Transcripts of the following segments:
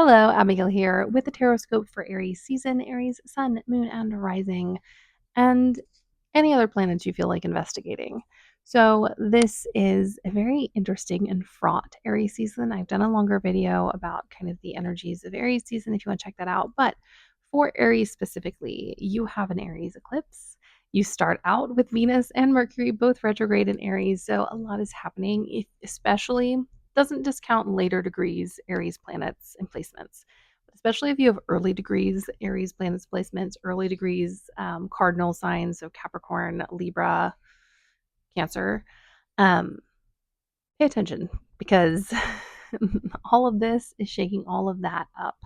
Hello, Abigail here with the Tarotscope for Aries season, Aries sun, moon, and rising, and any other planets you feel like investigating. So, this is a very interesting and fraught Aries season. I've done a longer video about kind of the energies of Aries season if you want to check that out. But for Aries specifically, you have an Aries eclipse. You start out with Venus and Mercury both retrograde in Aries, so a lot is happening, especially doesn't discount later degrees Aries planets and placements. Especially if you have early degrees Aries planets placements, early degrees cardinal signs, so Capricorn, Libra, Cancer. Um, Pay attention because all of this is shaking all of that up.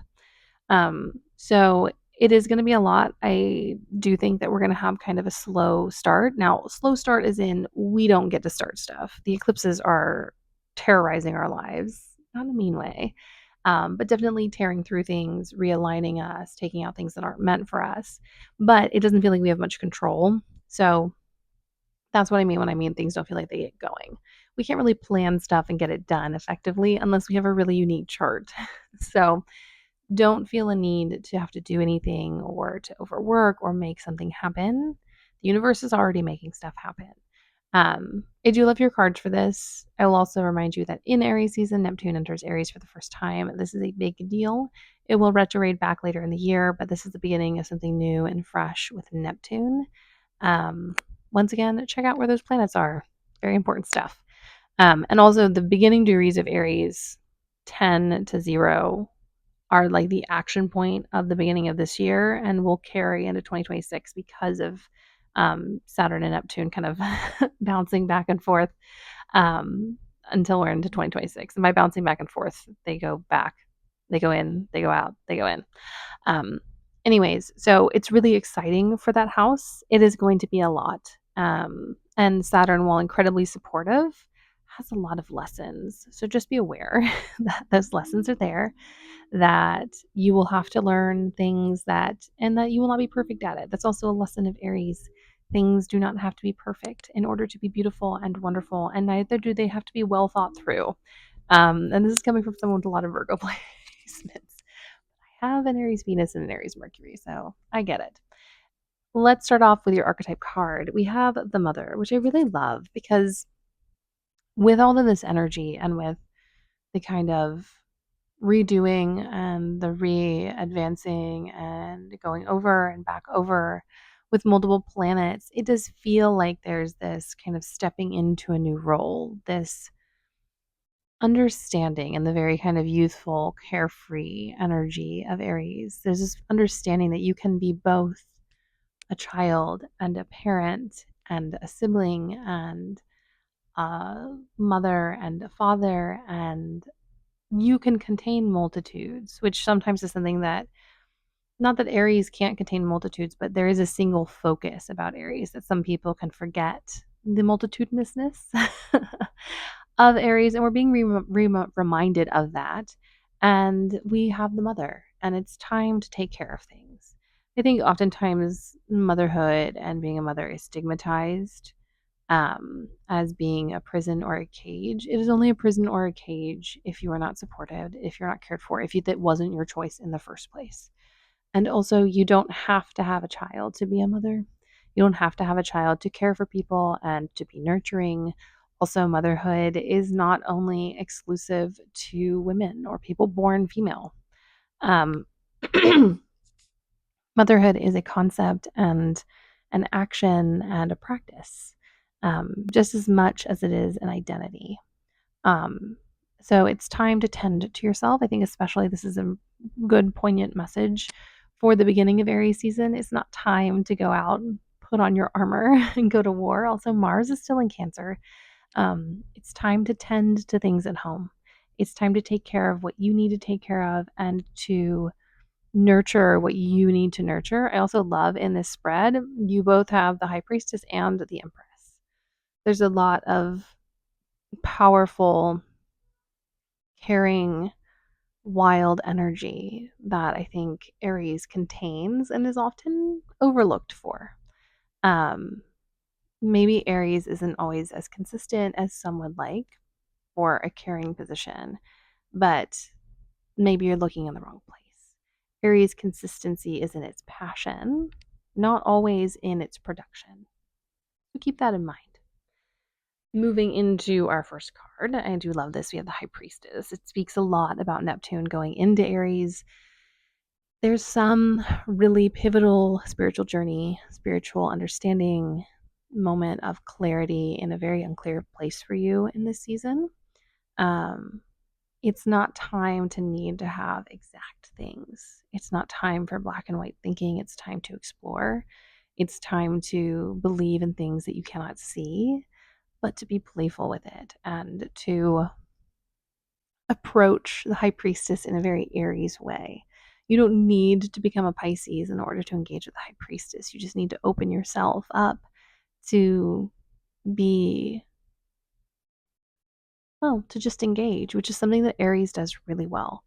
So it is going to be a lot. I do think that we're going to have kind of a slow start. Now, slow start is in we don't get to start stuff. The eclipses are terrorizing our lives, not in a mean way, but definitely tearing through things, realigning us, taking out things that aren't meant for us. But it doesn't feel like we have much control. So that's what I mean when I mean things don't feel like they get going. We can't really plan stuff and get it done effectively unless we have a really unique chart. So don't feel a need to have to do anything or to overwork or make something happen. The universe is already making stuff happen. I do love your cards for this. I will also remind you that in Aries season, Neptune enters Aries for the first time. This is a big deal. It will retrograde back later in the year, but this is the beginning of something new and fresh with Neptune. Um, Once again, check out where those planets are. Very important stuff. And also, the beginning degrees of Aries, 10 to 0, are like the action point of the beginning of this year and will carry into 2026 because of Saturn and Neptune kind of bouncing back and forth until we're into 2026. And by bouncing back and forth, they go back, they go in, they go out, they go in. Um, Anyways, so it's really exciting for that house. It is going to be a lot. And Saturn, while incredibly supportive, has a lot of lessons. So just be aware that those lessons are there, that you will have to learn things and that you will not be perfect at it. That's also a lesson of Aries. Things do not have to be perfect in order to be beautiful and wonderful, and neither do they have to be well thought through. And this is coming from someone with a lot of Virgo placements. I have an Aries Venus and an Aries Mercury, so I get it. Let's start off with your archetype card. We have the Mother, which I really love because with all of this energy and with the kind of redoing and the re-advancing and going over and back over with multiple planets, it does feel like there's this kind of stepping into a new role, this understanding and the very kind of youthful, carefree energy of Aries. There's this understanding that you can be both a child and a parent and a sibling and a mother and a father, and you can contain multitudes, which sometimes is something that, not that Aries can't contain multitudes, but there is a single focus about Aries that some people can forget the multitudinousness of Aries, and we're being reminded of that. And we have the Mother, and it's time to take care of things. I think oftentimes motherhood and being a mother is stigmatized as being a prison or a cage. It is only a prison or a cage if you are not supported, if you're not cared for, if that wasn't your choice in the first place. And also, you don't have to have a child to be a mother. You don't have to have a child to care for people and to be nurturing. Also, motherhood is not only exclusive to women or people born female. Um, Motherhood is a concept and an action and a practice, just as much as it is an identity. Um, so it's time to tend to yourself. I think, especially, this is a good, poignant message for the beginning of Aries season. It's not time to go out and put on your armor and go to war. Also, Mars is still in Cancer. It's time to tend to things at home. It's time to take care of what you need to take care of and to nurture what you need to nurture. I also love in this spread, you both have the High Priestess and the Empress. There's a lot of powerful, caring, wild energy that I think Aries contains and is often overlooked for. Um, Maybe Aries isn't always as consistent as some would like for a caring position, but maybe you're looking in the wrong place. Aries consistency is in its passion, not always in its production. So keep that in mind. Moving into our first card, I do love this. We have the High Priestess. It speaks a lot about Neptune going into Aries. There's some really pivotal spiritual journey, spiritual understanding, moment of clarity in a very unclear place for you in this season. Um, it's not time to need to have exact things. It's not time for black and white thinking. It's time to explore. It's time to believe in things that you cannot see, but to be playful with it and to approach the High Priestess in a very Aries way. You don't need to become a Pisces in order to engage with the High Priestess. You just need to open yourself up to be, well, to just engage, which is something that Aries does really well.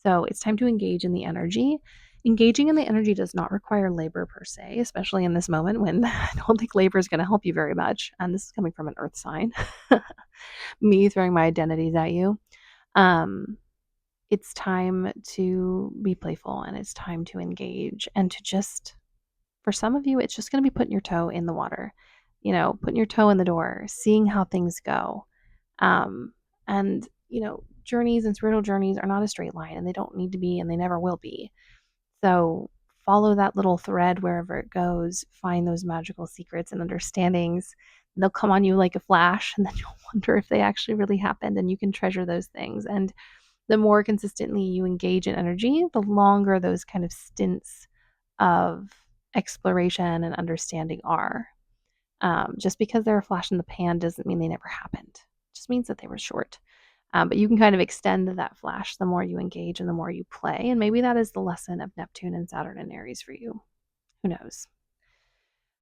So it's time to engage in the energy. Engaging in the energy does not require labor per se, especially in this moment when I don't think labor is going to help you very much. And this is coming from an earth sign, me throwing my identities at you. Um, it's time to be playful and it's time to engage and to just, for some of you, it's just going to be putting your toe in the water, putting your toe in the door, seeing how things go. Um, and, journeys and spiritual journeys are not a straight line and they don't need to be and they never will be. So follow that little thread wherever it goes, find those magical secrets and understandings. They'll come on you like a flash and then you'll wonder if they actually really happened and you can treasure those things. And the more consistently you engage in energy, the longer those kind of stints of exploration and understanding are. Just because they're a flash in the pan doesn't mean they never happened. It just means that they were short. But you can kind of extend that flash the more you engage and the more you play. And maybe that is the lesson of Neptune and Saturn and Aries for you. Who knows?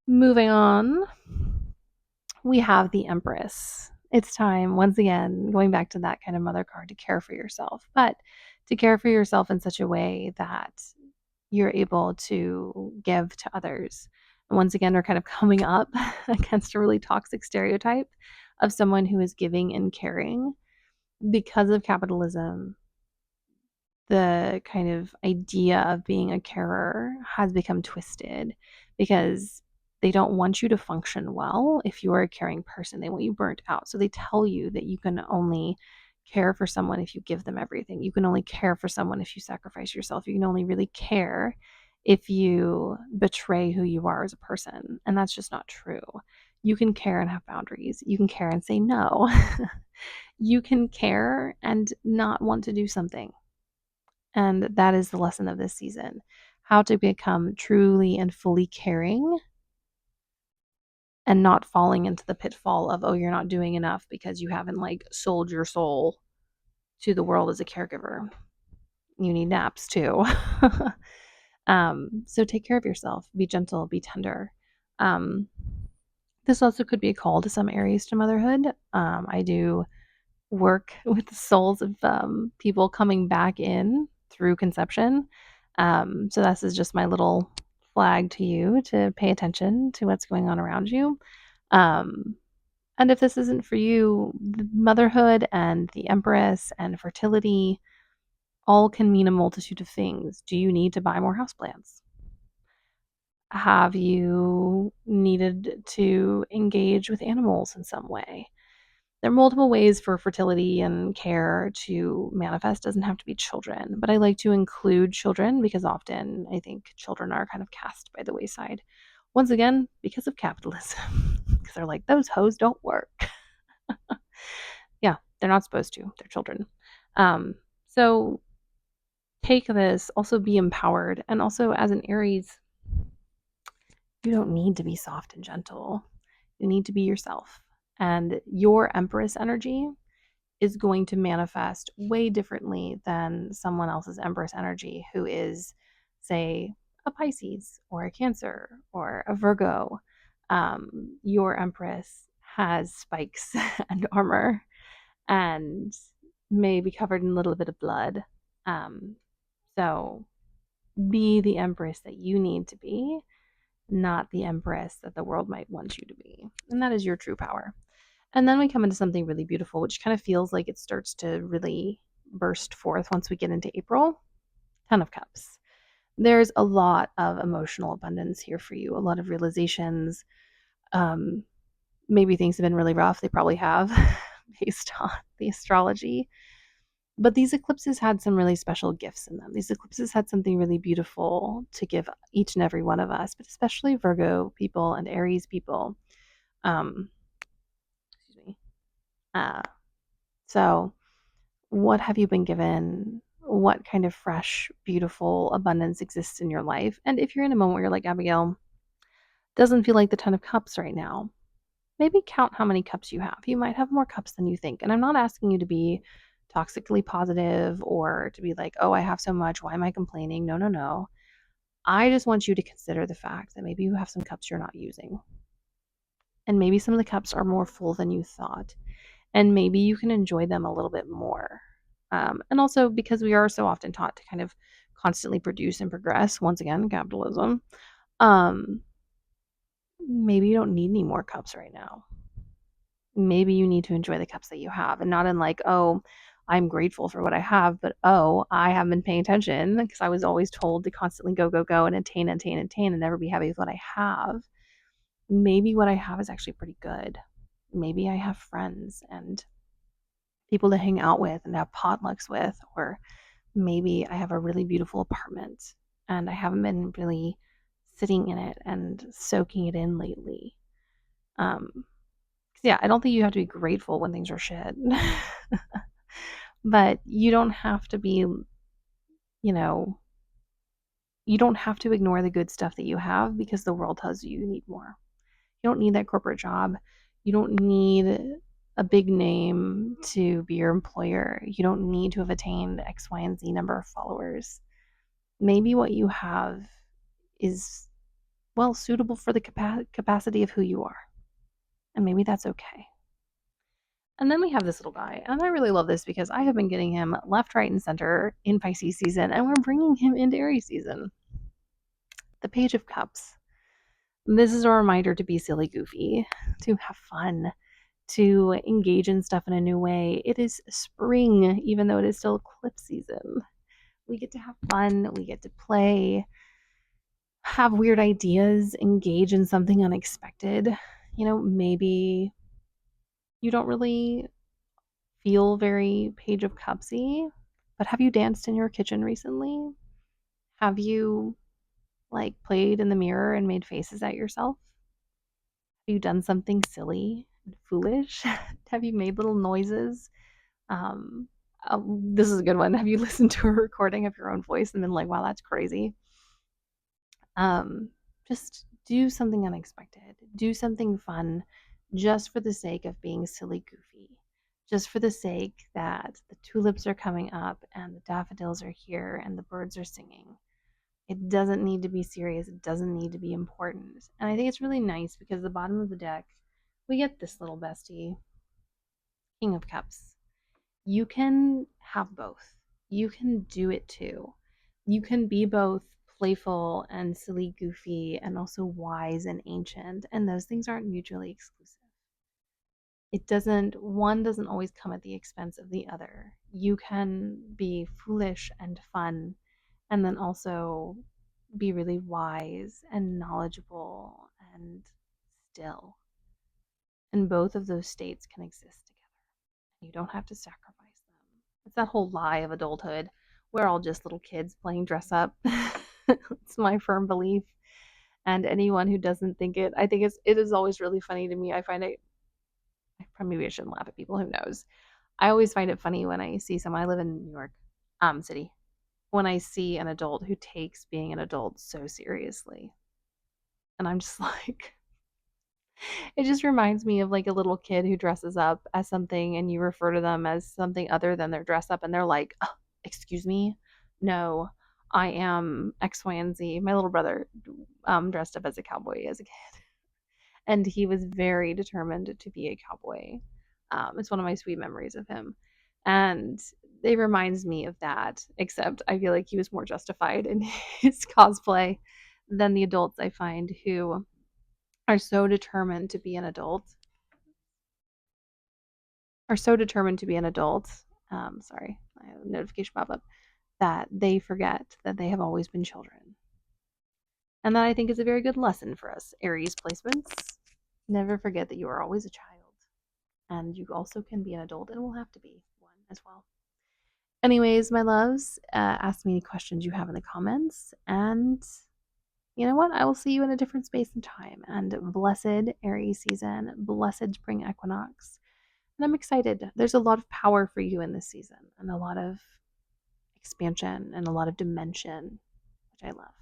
Moving on, we have the Empress. It's time, once again, going back to that kind of mother card, to care for yourself, but to care for yourself in such a way that you're able to give to others. And once again, we're kind of coming up against a really toxic stereotype of someone who is giving and caring. Because of capitalism, the kind of idea of being a carer has become twisted because they don't want you to function well if you're a caring person. They want you burnt out. So they tell you that you can only care for someone if you give them everything. You can only care for someone if you sacrifice yourself. You can only really care if you betray who you are as a person. And that's just not true. You can care and have boundaries. You can care and say no. You can care and not want to do something. And that is the lesson of this season. How to become truly and fully caring and not falling into the pitfall of, oh, you're not doing enough because you haven't sold your soul to the world as a caregiver. You need naps too. So take care of yourself. Be gentle. Be tender. This also could be a call to some Aries to motherhood. I do work with the souls of people coming back in through conception. So this is just my little flag to you to pay attention to what's going on around you. And if this isn't for you, motherhood and the Empress and fertility all can mean a multitude of things. Do you need to buy more houseplants? Have you needed to engage with animals in some way? There are multiple ways for fertility and care to manifest. It doesn't have to be children, but I like to include children because often I think children are kind of cast by the wayside. Once again, because of capitalism, because they're like, those hoes don't work. Yeah, they're not supposed to. They're children. So take this, also be empowered. And also, as an Aries, you don't need to be soft and gentle. You need to be yourself. And your Empress energy is going to manifest way differently than someone else's Empress energy who is, say, a Pisces or a Cancer or a Virgo. Your Empress has spikes and armor and may be covered in a little bit of blood. So be the Empress that you need to be, not the Empress that the world might want you to be. And that is your true power. And then we come into something really beautiful, which kind of feels like it starts to really burst forth once we get into April. 10 of Cups. There's a lot of emotional abundance here for you, a lot of realizations. Um, Maybe things have been really rough. They probably have, based on the astrology. But these eclipses had some really special gifts in them. These eclipses had something really beautiful to give each and every one of us, but especially Virgo people and Aries people. Um, excuse me. Uh, so, what have you been given? What kind of fresh, beautiful abundance exists in your life? And if you're in a moment where you're like, Abigail, doesn't feel like the 10 of cups right now, maybe count how many cups you have. You might have more cups than you think. And I'm not asking you to be toxically positive or to be like, oh, I have so much. Why am I complaining? No, no, no. I just want you to consider the fact that maybe you have some cups you're not using. And maybe some of the cups are more full than you thought. And maybe you can enjoy them a little bit more. And also because we are so often taught to kind of constantly produce and progress, once again, capitalism, um, maybe you don't need any more cups right now. Maybe you need to enjoy the cups that you have and not in like, oh, I'm grateful for what I have, but oh, I haven't been paying attention because I was always told to constantly go, go, go and attain, attain, attain and never be happy with what I have. Maybe what I have is actually pretty good. Maybe I have friends and people to hang out with and have potlucks with, or maybe I have a really beautiful apartment and I haven't been really sitting in it and soaking it in lately. Yeah, I don't think you have to be grateful when things are shit. But you don't have to be, you know, you don't have to ignore the good stuff that you have because the world tells you you need more. You don't need that corporate job. You don't need a big name to be your employer. You don't need to have attained X, Y, and Z number of followers. Maybe what you have is, well, suitable for the capacity of who you are. And maybe that's okay. And then we have this little guy. And I really love this because I have been getting him left, right, and center in Pisces season, and we're bringing him into Aries season. The Page of Cups. This is a reminder to be silly goofy, to have fun, to engage in stuff in a new way. It is spring, even though it is still eclipse season. We get to have fun, we get to play, have weird ideas, engage in something unexpected. Maybe you don't really feel very Page of Cupsy, but have you danced in your kitchen recently? Have you played in the mirror and made faces at yourself? Have you done something silly and foolish? Have you made little noises? Um, this is a good one. Have you listened to a recording of your own voice and been like, wow, that's crazy? Just do something unexpected. Do something fun just for the sake of being silly goofy. Just for the sake that the tulips are coming up and the daffodils are here and the birds are singing. It doesn't need to be serious. It doesn't need to be important. And I think it's really nice because the bottom of the deck, we get this little bestie, King of Cups. You can have both. You can do it too. You can be both playful and silly goofy and also wise and ancient, and those things aren't mutually exclusive. One doesn't always come at the expense of the other. You can be foolish and fun and then also be really wise and knowledgeable and still. And both of those states can exist together. You don't have to sacrifice them. It's that whole lie of adulthood. We're all just little kids playing dress up. It's my firm belief. And anyone who doesn't think it, I think it is always really funny to me. I find it, maybe I shouldn't laugh at people, who knows. I always find it funny when I see someone, I live in New York City, when I see an adult who takes being an adult so seriously. And I'm just like, it just reminds me of like a little kid who dresses up as something and you refer to them as something other than their dress up and they're like, oh, excuse me? No, I am X, Y, and Z. My little brother dressed up as a cowboy as a kid. And he was very determined to be a cowboy. It's one of my sweet memories of him. And it reminds me of that, except I feel like he was more justified in his cosplay than the adults I find who are so determined to be an adult. Sorry, I have a notification pop up that they forget that they have always been children. And that I think is a very good lesson for us Aries placements. Never forget that you are always a child. And you also can be an adult and will have to be one as well. Anyways, my loves, ask me any questions you have in the comments. And you know what? I will see you in a different space and time. And blessed Aries season, blessed spring equinox. And I'm excited. There's a lot of power for you in this season and a lot of expansion and a lot of dimension, which I love.